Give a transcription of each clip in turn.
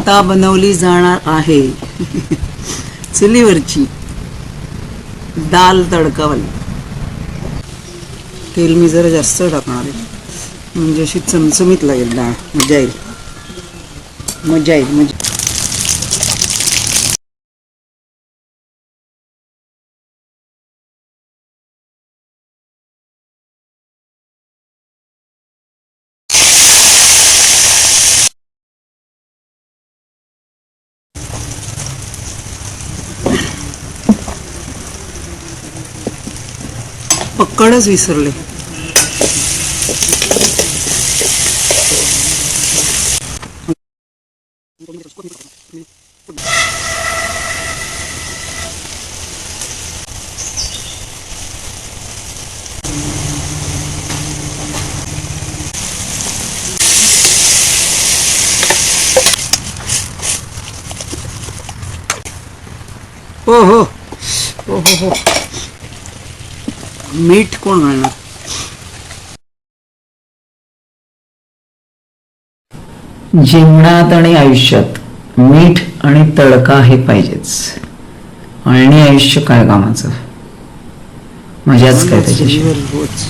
आता बनवली जाणार आहे चुलीवरची दाल तडकावाली. तेल मी जरा जास्त टाकणार आहे म्हणजे अशी चमचमीत लागेल डाळ. मजा येईल मजा येईल मजा. पक्कडच विसरले. हो हो हो हो हो. मीठ कोण घालणार? जीवनात आणि आयुष्यात मीठ आणि तडका हे पाहिजेच. आणि आयुष्य काय कामाचं, मजाच काय त्याच्याशी. रोज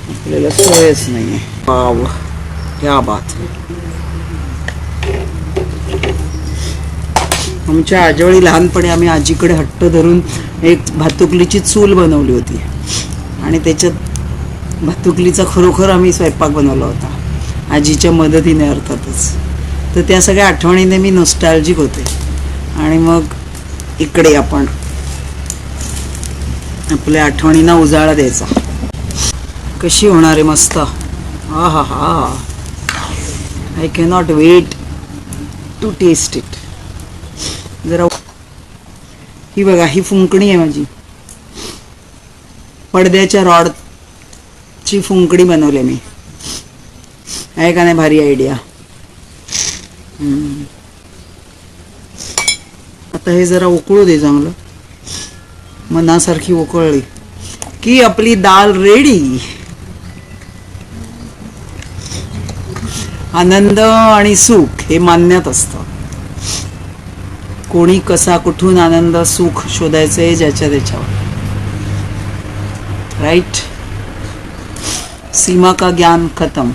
आपल्याला सवयच नाहीये. वाव क्या बात. आमच्या आजोळी लहानपणी आम्ही आजीकडे हट्ट धरून एक भातुकलीची चूल बनवली होती आणि त्याच्यात भातुकलीचा खरोखर आम्ही स्वयंपाक बनवला होता आजीच्या मदतीने अर्थातच. तर त्या सगळ्या आठवणीने मी नॉस्टॅल्जिक होते. आणि मग इकडे आपण आपल्या आठवणींना उजाळा द्यायचा. कशी होणार आहे मस्त. हा हा हा. I cannot wait to taste it. जरा ही बघा, ही फुंकणी आहे माझी. पडद्याच्या रॉडची फुंकणी बनवली मी. आहे का नाही भारी आयडिया. आता हे जरा उकळू दे चांगलं. मनासारखी उकळली की आपली दाल रेडी. आनंद आणि सुख हे मान्यात असतं. कोणी कसा कुठून आनंद सुख शोधायचंय ज्याच्या त्याच्यावर. राईट. सीमा का ज्ञान खतम.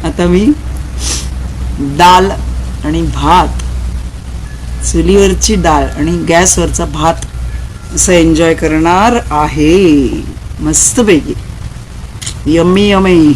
आता मी दाल आणि भात, चुलीवरची डाळ आणि गॅसवरचा भात असं एन्जॉय करणार आहे मस्तपैकी. Yummy yummy.